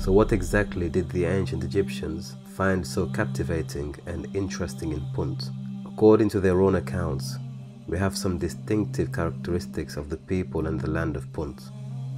So what exactly did the ancient Egyptians find so captivating and interesting in Punt? According to their own accounts, we have some distinctive characteristics of the people and the land of Punt.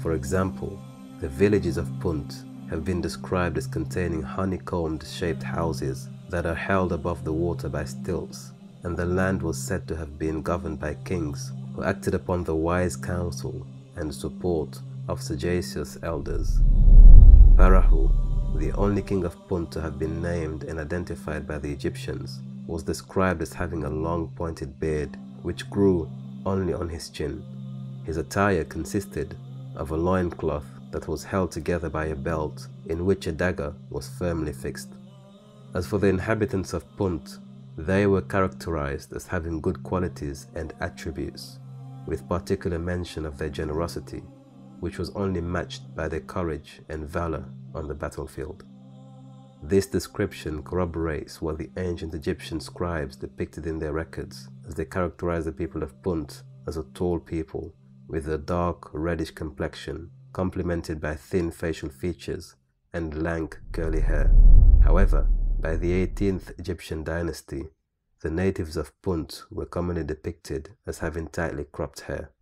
For example, the villages of Punt have been described as containing honeycomb-shaped houses that are held above the water by stilts, and the land was said to have been governed by kings who acted upon the wise counsel and support of sagacious elders. Parahu, the only king of Punt to have been named and identified by the Egyptians, was described as having a long pointed beard which grew only on his chin. His attire consisted of a loincloth that was held together by a belt in which a dagger was firmly fixed. As for the inhabitants of Punt, they were characterized as having good qualities and attributes, with particular mention of their generosity, which was only matched by their courage and valor on the battlefield. This description corroborates what the ancient Egyptian scribes depicted in their records, as they characterized the people of Punt as a tall people with a dark reddish complexion, complemented by thin facial features and lank curly hair. However, by the 18th Egyptian dynasty, the natives of Punt were commonly depicted as having tightly cropped hair.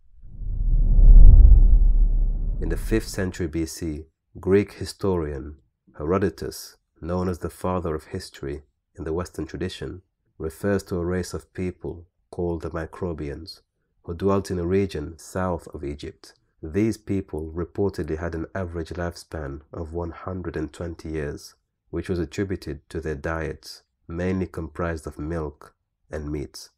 In the 5th century BC, Greek historian Herodotus, known as the father of history in the Western tradition, refers to a race of people called the Microbians, who dwelt in a region south of Egypt. These people reportedly had an average lifespan of 120 years, which was attributed to their diets, mainly comprised of milk and meats.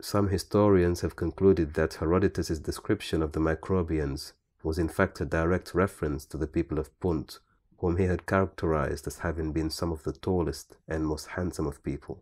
Some historians have concluded that Herodotus' description of the Microbians was in fact a direct reference to the people of Punt, whom he had characterized as having been some of the tallest and most handsome of people.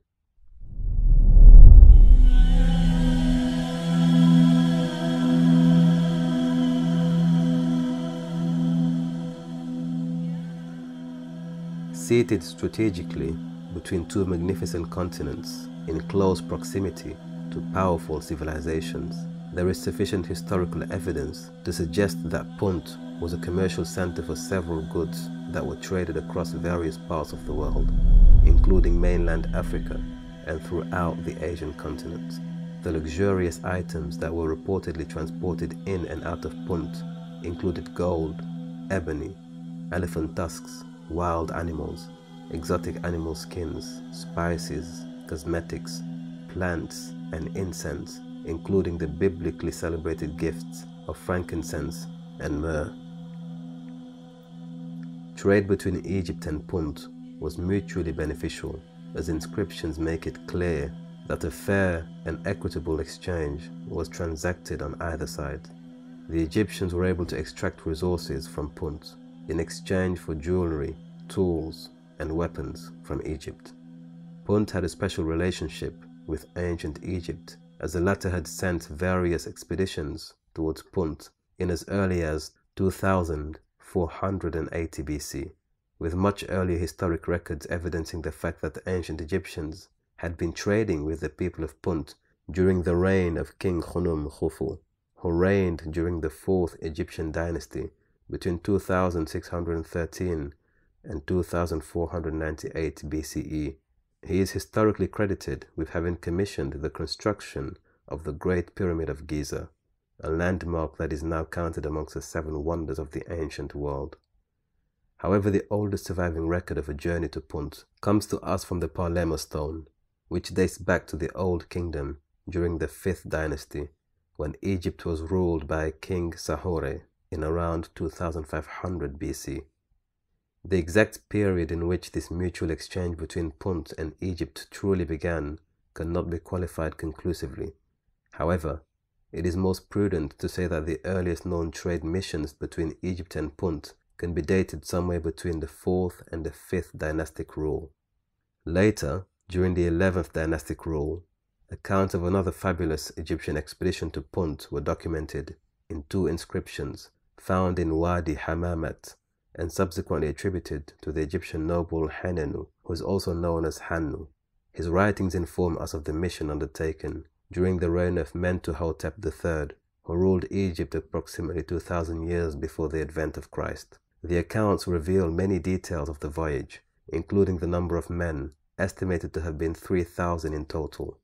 Seated strategically between two magnificent continents in close proximity to powerful civilizations, there is sufficient historical evidence to suggest that Punt was a commercial center for several goods that were traded across various parts of the world, including mainland Africa and throughout the Asian continent. The luxurious items that were reportedly transported in and out of Punt included gold, ebony, elephant tusks, wild animals, exotic animal skins, spices, cosmetics, plants, and incense, including the biblically celebrated gifts of frankincense and myrrh. Trade between Egypt and Punt was mutually beneficial, as inscriptions make it clear that a fair and equitable exchange was transacted on either side. The Egyptians were able to extract resources from Punt in exchange for jewelry, tools, and weapons from Egypt. Punt had a special relationship with ancient Egypt, as the latter had sent various expeditions towards Punt in as early as 2480 BC, with much earlier historic records evidencing the fact that the ancient Egyptians had been trading with the people of Punt during the reign of King Khunum Khufu, who reigned during the 4th Egyptian dynasty between 2613 and 2498 BCE. He is historically credited with having commissioned the construction of the Great Pyramid of Giza, a landmark that is now counted amongst the 7 wonders of the ancient world. However, the oldest surviving record of a journey to Punt comes to us from the Palermo stone, which dates back to the Old Kingdom during the 5th dynasty, when Egypt was ruled by King Sahure in around 2500 BC. The exact period in which this mutual exchange between Punt and Egypt truly began cannot be qualified conclusively. However, it is most prudent to say that the earliest known trade missions between Egypt and Punt can be dated somewhere between the 4th and the 5th dynastic rule. Later, during the 11th dynastic rule, accounts of another fabulous Egyptian expedition to Punt were documented in 2 inscriptions found in Wadi Hamamat and subsequently attributed to the Egyptian noble Hanenu, who is also known as Hannu. His writings inform us of the mission undertaken during the reign of Mentuhotep III, who ruled Egypt approximately 2000 years before the advent of Christ. The accounts reveal many details of the voyage, including the number of men, estimated to have been 3,000 in total.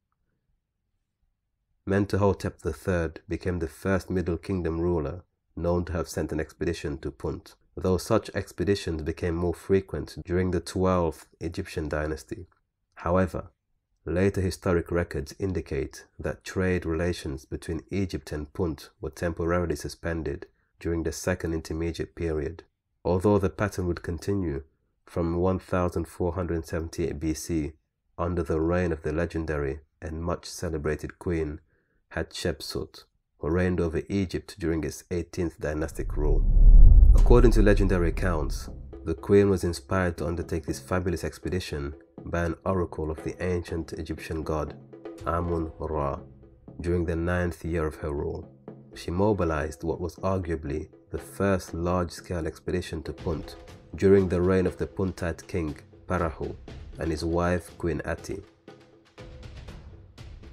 Mentuhotep III became the first Middle Kingdom ruler known to have sent an expedition to Punt, though such expeditions became more frequent during the 12th Egyptian dynasty. However, later historic records indicate that trade relations between Egypt and Punt were temporarily suspended during the Second Intermediate Period, although the pattern would continue from 1478 BC under the reign of the legendary and much celebrated queen Hatshepsut, who reigned over Egypt during its 18th dynastic rule. According to legendary accounts, the queen was inspired to undertake this fabulous expedition by an oracle of the ancient Egyptian god Amun-Ra during the 9th year of her rule. She mobilized what was arguably the first large-scale expedition to Punt during the reign of the Puntite king Parahu and his wife Queen Ati.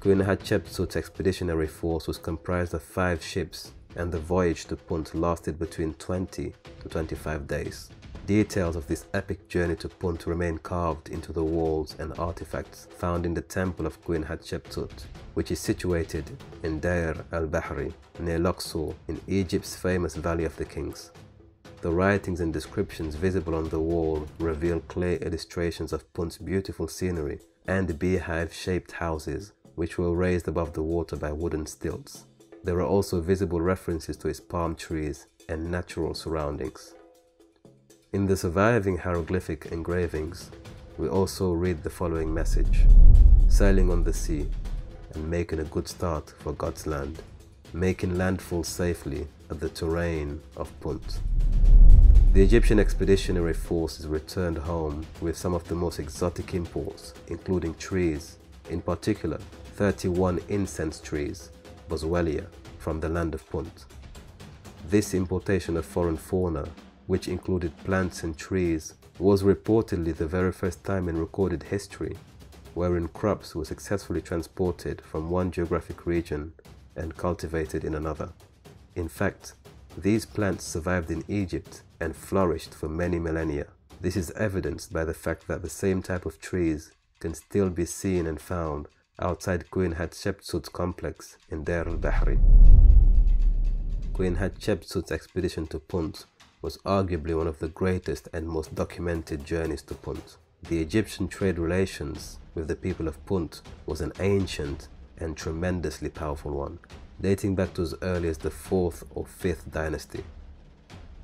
Queen Hatshepsut's expeditionary force was comprised of 5 ships, and the voyage to Punt lasted between 20 to 25 days. Details of this epic journey to Punt remain carved into the walls and artifacts found in the temple of Queen Hatshepsut, which is situated in Deir al-Bahri, near Luxor, in Egypt's famous Valley of the Kings. The writings and descriptions visible on the wall reveal clear illustrations of Punt's beautiful scenery and beehive-shaped houses, which were raised above the water by wooden stilts. There are also visible references to its palm trees and natural surroundings. In the surviving hieroglyphic engravings, we also read the following message: sailing on the sea and making a good start for God's land, making landfall safely at the terrain of Punt. The Egyptian expeditionary forces returned home with some of the most exotic imports, including trees, in particular 31 incense trees, boswellia, from the land of Punt. This importation of foreign fauna, which included plants and trees, was reportedly the very first time in recorded history wherein crops were successfully transported from one geographic region and cultivated in another. In fact, these plants survived in Egypt and flourished for many millennia. This is evidenced by the fact that the same type of trees can still be seen and found outside Queen Hatshepsut's complex in Deir al-Bahri. Queen Hatshepsut's expedition to Punt was arguably one of the greatest and most documented journeys to Punt. The Egyptian trade relations with the people of Punt was an ancient and tremendously powerful one, dating back to as early as the 4th or 5th dynasty.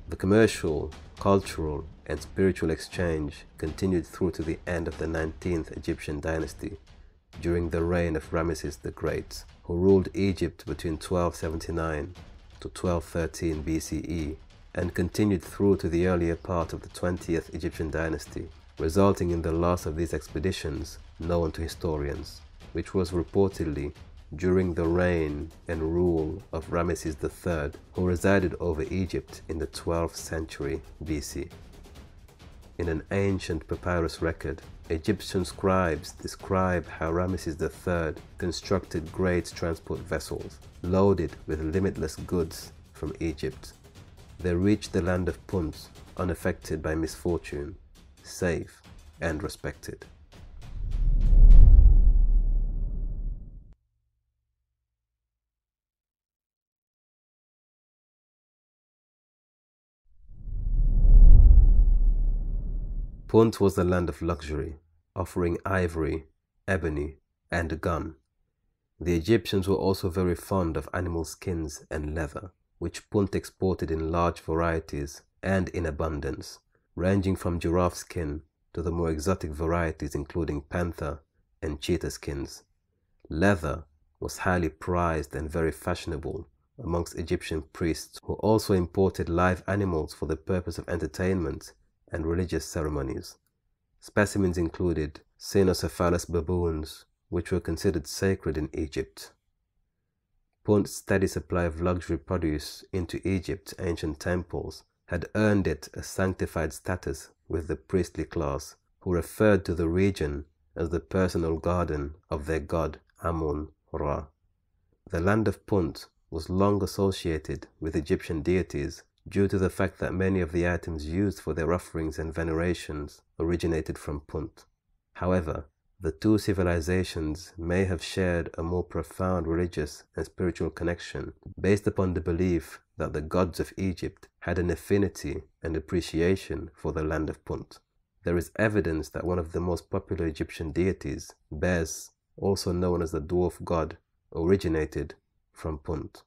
The commercial, cultural, and spiritual exchange continued through to the end of the 19th Egyptian dynasty, during the reign of Ramesses the Great, who ruled Egypt between 1279 to 1213 BCE, and continued through to the earlier part of the 20th Egyptian dynasty, resulting in the last of these expeditions known to historians, which was reportedly during the reign and rule of Ramesses III, who resided over Egypt in the 12th century BC. In an ancient papyrus record, Egyptian scribes describe how Ramesses III constructed great transport vessels loaded with limitless goods from Egypt. They reached the land of Punt unaffected by misfortune, safe and respected. Punt was the land of luxury, offering ivory, ebony, and gum. The Egyptians were also very fond of animal skins and leather, which Punt exported in large varieties and in abundance, ranging from giraffe skin to the more exotic varieties including panther and cheetah skins. Leather was highly prized and very fashionable amongst Egyptian priests, who also imported live animals for the purpose of entertainment and religious ceremonies. Specimens included cynocephalous baboons, which were considered sacred in Egypt. Punt's steady supply of luxury produce into Egypt's ancient temples had earned it a sanctified status with the priestly class, who referred to the region as the personal garden of their god Amun-Ra. The land of Punt was long associated with Egyptian deities due to the fact that many of the items used for their offerings and venerations originated from Punt. However, the two civilizations may have shared a more profound religious and spiritual connection based upon the belief that the gods of Egypt had an affinity and appreciation for the land of Punt. There is evidence that one of the most popular Egyptian deities, Bes, also known as the dwarf god, originated from Punt.